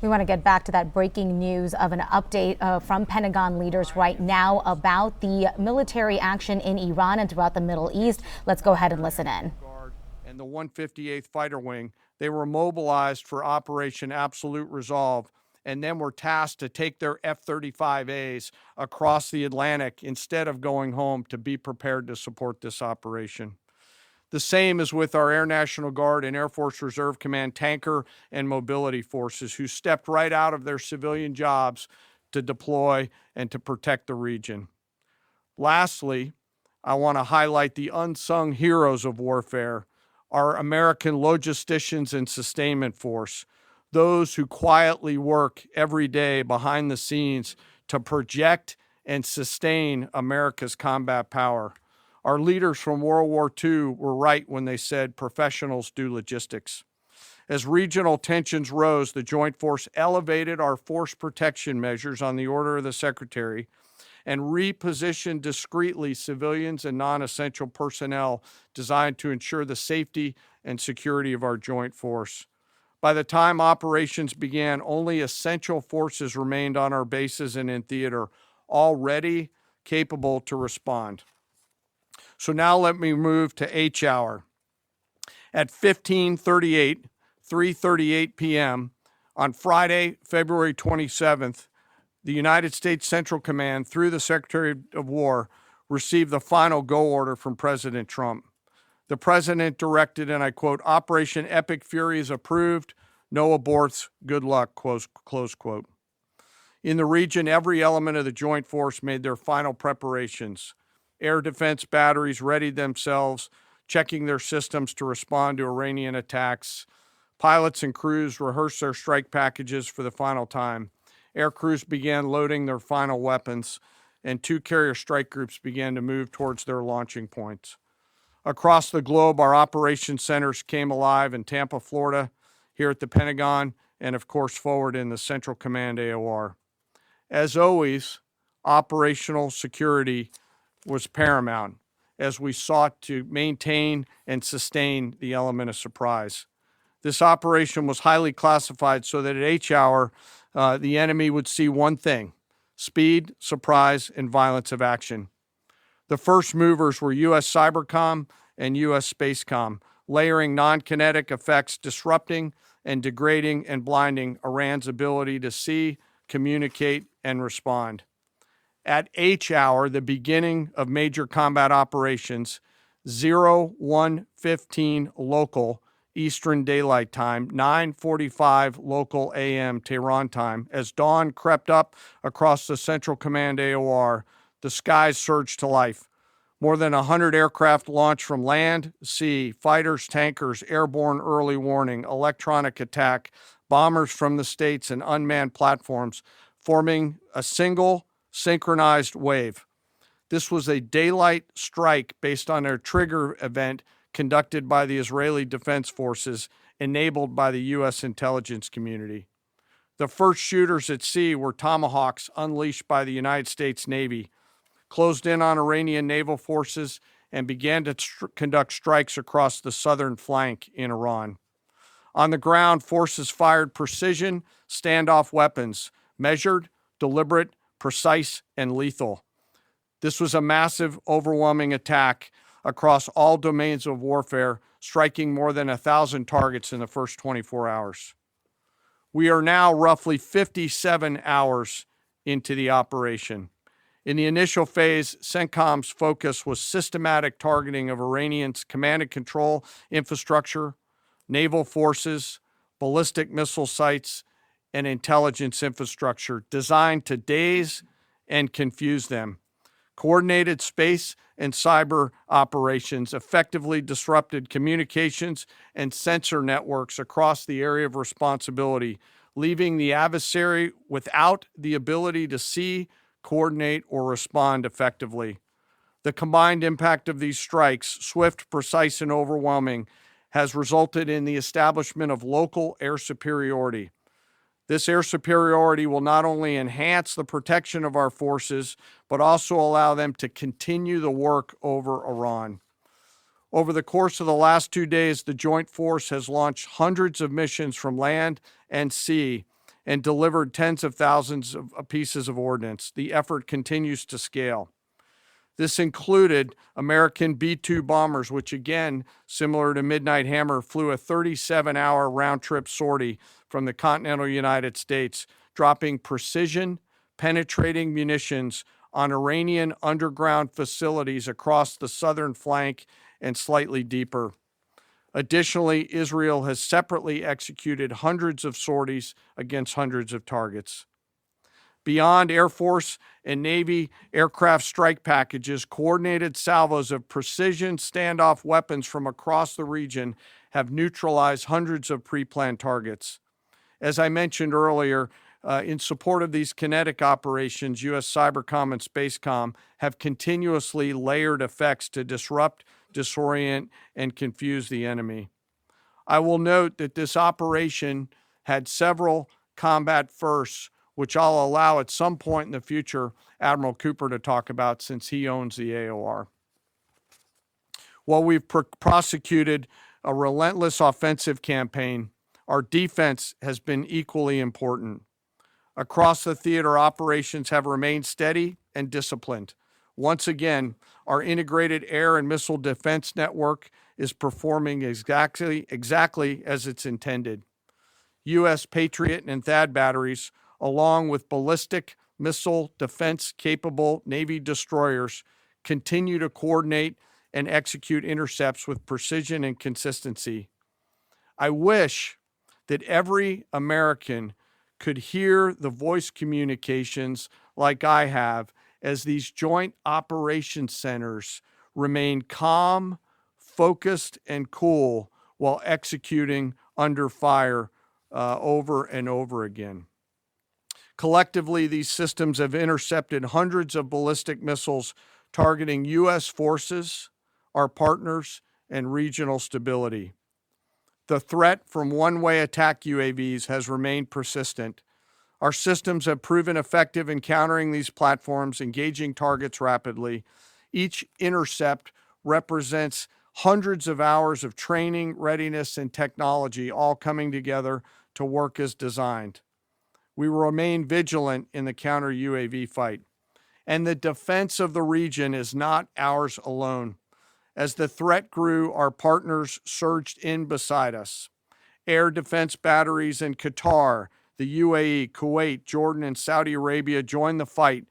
We want to get back to that breaking news of an update from Pentagon leaders right now about the military action in Iran and throughout the Middle East. Let's go ahead and listen in. And the 158th Fighter Wing, they were mobilized for Operation Absolute Resolve and then were tasked to take their F-35As across the Atlantic instead of going home to be prepared to support this operation. The same is with our Air National Guard and Air Force Reserve Command tanker and mobility forces, who stepped right out of their civilian jobs to deploy and to protect the region. Lastly, I want to highlight the unsung heroes of warfare, our American logisticians and sustainment force, those who quietly work every day behind the scenes to project and sustain America's combat power. Our leaders from World War II were right when they said professionals do logistics. As regional tensions rose, the Joint Force elevated our force protection measures on the order of the Secretary and repositioned discreetly civilians and non-essential personnel designed to ensure the safety and security of our joint force. By the time operations began, only essential forces remained on our bases and in theater, all ready, capable to respond. So now let me move to H hour. At 3:38 p.m. on Friday, February 27th, the United States Central Command, through the Secretary of War, received the final go order from President Trump. The president directed, and I quote, "Operation Epic Fury is approved. No aborts. Good luck," close quote. In the region, every element of the Joint Force made their final preparations. Air defense batteries readied themselves, checking their systems to respond to Iranian attacks. Pilots and crews rehearsed their strike packages for the final time. Air crews began loading their final weapons, and 2 carrier strike groups began to move towards their launching points. Across the globe, our operations centers came alive in Tampa, Florida, here at the Pentagon, and of course forward in the Central Command AOR. As always, operational security was paramount as we sought to maintain and sustain the element of surprise. This operation was highly classified so that at H hour, the enemy would see one thing: speed, surprise, and violence of action. The first movers were U.S. Cybercom and U.S. Spacecom, layering non-kinetic effects, disrupting and degrading and blinding Iran's ability to see, communicate, and respond. At H hour, the beginning of major combat operations, 01:15 local Eastern Daylight Time, 9:45 local AM Tehran time, as dawn crept up across the Central Command AOR, the skies surged to life. More than 100 aircraft launched from land, sea, fighters, tankers, airborne early warning, electronic attack, bombers from the States, and unmanned platforms, forming a single synchronized wave. This was a daylight strike based on a trigger event conducted by the Israeli Defense Forces, enabled by the U.S. intelligence community. The first shooters at sea were Tomahawks unleashed by the United States Navy, closed in on Iranian naval forces, and began to conduct strikes across the southern flank in Iran. On the ground, forces fired precision standoff weapons, measured, deliberate, precise, and lethal. This was a massive, overwhelming attack across all domains of warfare, striking more than 1,000 targets in the first 24 hours. We are now roughly 57 hours into the operation. In the initial phase, CENTCOM's focus was systematic targeting of Iranians' command and control infrastructure, naval forces, ballistic missile sites, and intelligence infrastructure designed to daze and confuse them. Coordinated space and cyber operations effectively disrupted communications and sensor networks across the area of responsibility, leaving the adversary without the ability to see, coordinate, or respond effectively. The combined impact of these strikes, swift, precise, and overwhelming, has resulted in the establishment of local air superiority. This air superiority will not only enhance the protection of our forces, but also allow them to continue the work over Iran. Over the course of the last 2 days, the Joint Force has launched hundreds of missions from land and sea and delivered tens of thousands of pieces of ordnance. The effort continues to scale. This included American B-2 bombers, which again, similar to Midnight Hammer, flew a 37-hour round-trip sortie from the continental United States, dropping precision, penetrating munitions on Iranian underground facilities across the southern flank and slightly deeper. Additionally, Israel has separately executed hundreds of sorties against hundreds of targets. Beyond Air Force and Navy aircraft strike packages, coordinated salvos of precision standoff weapons from across the region have neutralized hundreds of pre-planned targets. As I mentioned earlier, in support of these kinetic operations, U.S. Cybercom and Spacecom have continuously layered effects to disrupt, disorient, and confuse the enemy. I will note that this operation had several combat firsts, which I'll allow at some point in the future Admiral Cooper to talk about since he owns the AOR. While we've prosecuted a relentless offensive campaign, our defense has been equally important. Across the theater, operations have remained steady and disciplined. Once again, our integrated air and missile defense network is performing exactly as it's intended. U.S. Patriot and THAAD batteries, along with ballistic missile defense-capable Navy destroyers, continue to coordinate and execute intercepts with precision and consistency. I wish that every American could hear the voice communications like I have as these joint operations centers remain calm, focused, and cool while executing under fire over and over again. Collectively, these systems have intercepted hundreds of ballistic missiles targeting U.S. forces, our partners, and regional stability. The threat from one-way attack UAVs has remained persistent. Our systems have proven effective in countering these platforms, engaging targets rapidly. Each intercept represents hundreds of hours of training, readiness, and technology all coming together to work as designed. We will remain vigilant in the counter UAV fight. And the defense of the region is not ours alone. As the threat grew, our partners surged in beside us. Air defense batteries in Qatar, the UAE, Kuwait, Jordan, and Saudi Arabia joined the fight,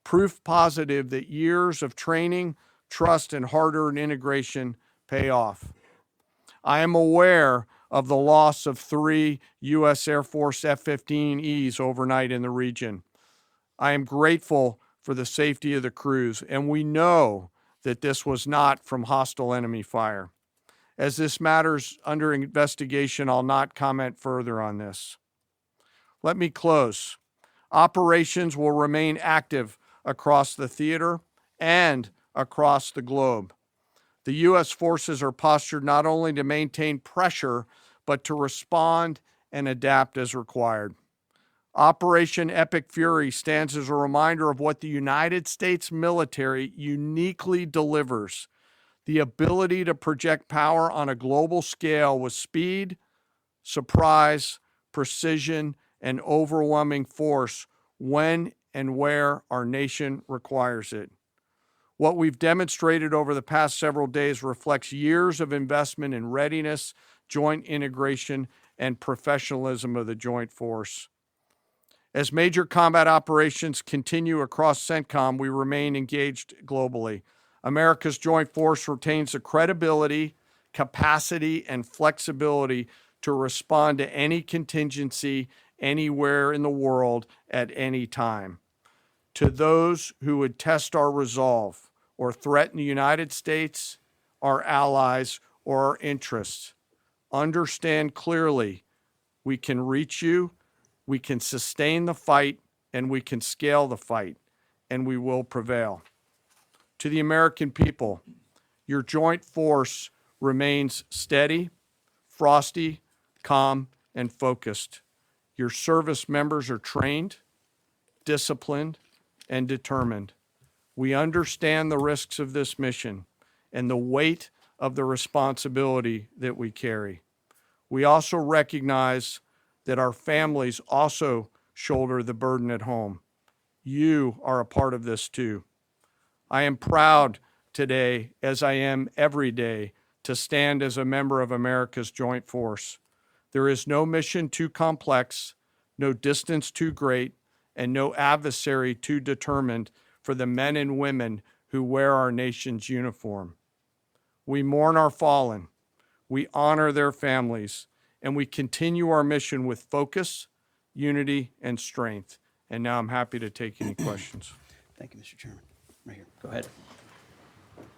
proof positive that years of training, trust, and hard-earned integration pay off. I am aware of the loss of 3 U.S. Air Force F-15Es overnight in the region. I am grateful for the safety of the crews, and we know that this was not from hostile enemy fire. As this matter's under investigation, I'll not comment further on this. Let me close. Operations will remain active across the theater and across the globe. The U.S. forces are postured not only to maintain pressure, but to respond and adapt as required. Operation Epic Fury stands as a reminder of what the United States military uniquely delivers: the ability to project power on a global scale with speed, surprise, precision, and overwhelming force when and where our nation requires it. What we've demonstrated over the past several days reflects years of investment in readiness, joint integration, and professionalism of the joint force. As major combat operations continue across CENTCOM, we remain engaged globally. America's joint force retains the credibility, capacity, and flexibility to respond to any contingency anywhere in the world at any time. To those who would test our resolve or threaten the United States, our allies, or our interests, understand clearly we can reach you, we can sustain the fight, and we can scale the fight, and we will prevail. To the American people, your joint force remains steady, frosty, calm, and focused. Your service members are trained, disciplined, and determined. We understand the risks of this mission and the weight of the responsibility that we carry. We also recognize that our families also shoulder the burden at home. You are a part of this too. I am proud today, as I am every day, to stand as a member of America's joint force. There is no mission too complex, no distance too great, and no adversary too determined for the men and women who wear our nation's uniform. We mourn our fallen, we honor their families, and we continue our mission with focus, unity, and strength. And now I'm happy to take any questions. Thank you, Mr. Chairman. Right here. Go ahead.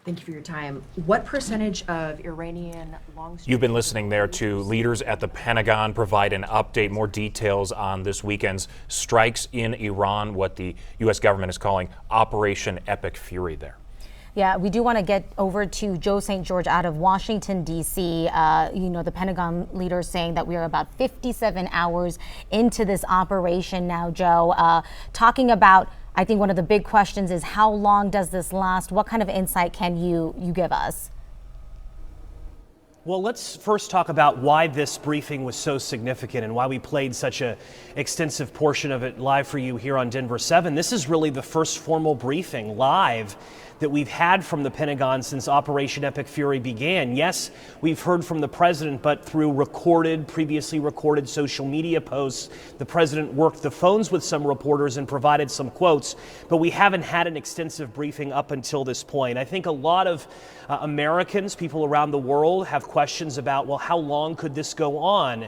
Thank you for your time. What percentage of Iranian long-range... You've been listening there to leaders at the Pentagon provide an update, more details on this weekend's strikes in Iran, what the U.S. government is calling Operation Epic Fury there. Yeah, we do want to get over to Joe St. George out of Washington, D.C. The Pentagon leader saying that we are about 57 hours into this operation now, Joe. Talking about, I think one of the big questions is how long does this last? What kind of insight can you give us? Well, let's first talk about why this briefing was so significant and why we played such an extensive portion of it live for you here on Denver 7. This is really the first formal briefing live that we've had from the Pentagon since Operation Epic Fury began. Yes, we've heard from the president, but through previously recorded social media posts, the president worked the phones with some reporters and provided some quotes, but we haven't had an extensive briefing up until this point. I think a lot of Americans, people around the world, have questions about, well, how long could this go on?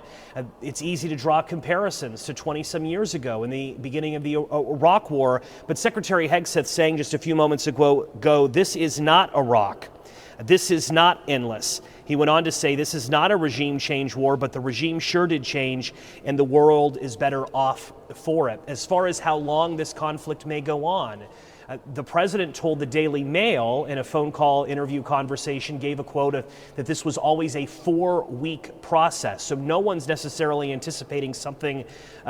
It's easy to draw comparisons to 20-some years ago in the beginning of the Iraq War, but Secretary Hegseth saying just a few moments ago, this is not Iraq. This is not endless. He went on to say this is not a regime change war, but the regime sure did change, and the world is better off for it. As far as how long this conflict may go on, the president told the Daily Mail in a phone call interview conversation, gave a quote that this was always a 4-week process. So no one's necessarily anticipating something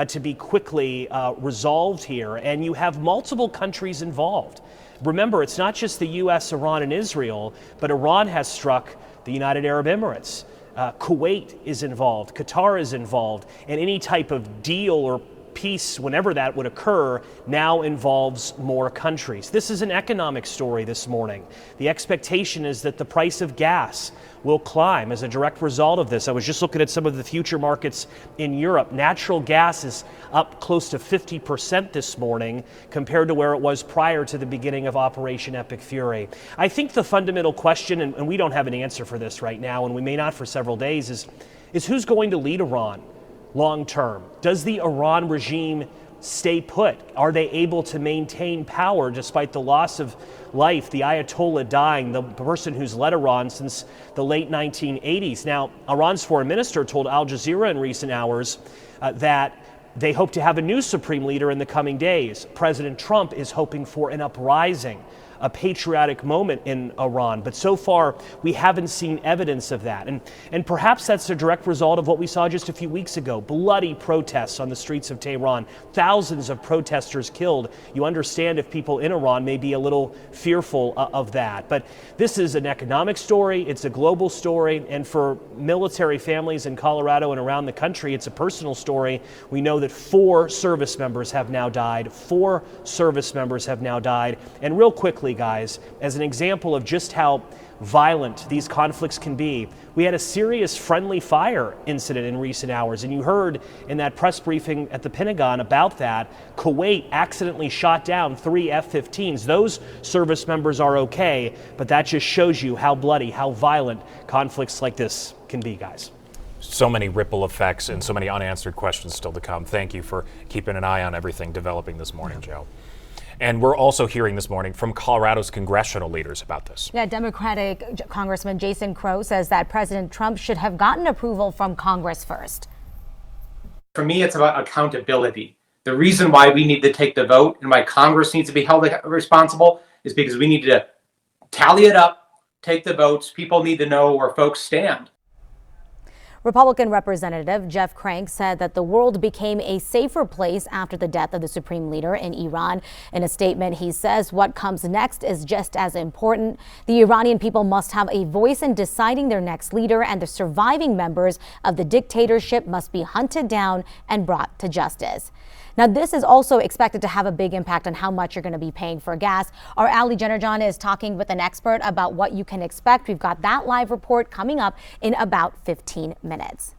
to be quickly resolved here. And you have multiple countries involved. Remember, it's not just the U.S., Iran, and Israel, but Iran has struck the United Arab Emirates. Kuwait is involved, Qatar is involved, and any type of deal or peace, whenever that would occur, now involves more countries. This is an economic story this morning. The expectation is that the price of gas will climb as a direct result of this. I was just looking at some of the future markets in Europe. Natural gas is up close to 50% this morning compared to where it was prior to the beginning of Operation Epic Fury. I think the fundamental question, and we don't have an answer for this right now, and we may not for several days, is who's going to lead Iran long term? Does the Iran regime stay put? Are they able to maintain power despite the loss of life, the Ayatollah dying, the person who's led Iran since the late 1980s? Now, Iran's foreign minister told Al Jazeera in recent hours that they hope to have a new supreme leader in the coming days. President Trump is hoping for an uprising, a patriotic moment in Iran. But so far, we haven't seen evidence of that. And perhaps that's a direct result of what we saw just a few weeks ago. Bloody protests on the streets of Tehran. Thousands of protesters killed. You understand if people in Iran may be a little fearful of that. But this is an economic story. It's a global story. And for military families in Colorado and around the country, it's a personal story. We know that 4 service members have now died. 4 service members have now died. And real quickly, guys, as an example of just how violent these conflicts can be, we had a serious friendly fire incident in recent hours, and you heard in that press briefing at the Pentagon about that. Kuwait accidentally shot down 3 F-15s. Those service members are okay, but that just shows you how bloody, how violent conflicts like this can be, guys. So many ripple effects and so many unanswered questions still to come. Thank you for keeping an eye on everything developing this morning, Joe. And we're also hearing this morning from Colorado's congressional leaders about this. Yeah, Democratic Congressman Jason Crow says that President Trump should have gotten approval from Congress first. For me, it's about accountability. The reason why we need to take the vote and why Congress needs to be held responsible is because we need to tally it up, take the votes. People need to know where folks stand. Republican Representative Jeff Crank said that the world became a safer place after the death of the supreme leader in Iran. In a statement, he says what comes next is just as important. The Iranian people must have a voice in deciding their next leader, and the surviving members of the dictatorship must be hunted down and brought to justice. Now, this is also expected to have a big impact on how much you're going to be paying for gas. Our Ali Jennerjan is talking with an expert about what you can expect. We've got that live report coming up in about 15 minutes.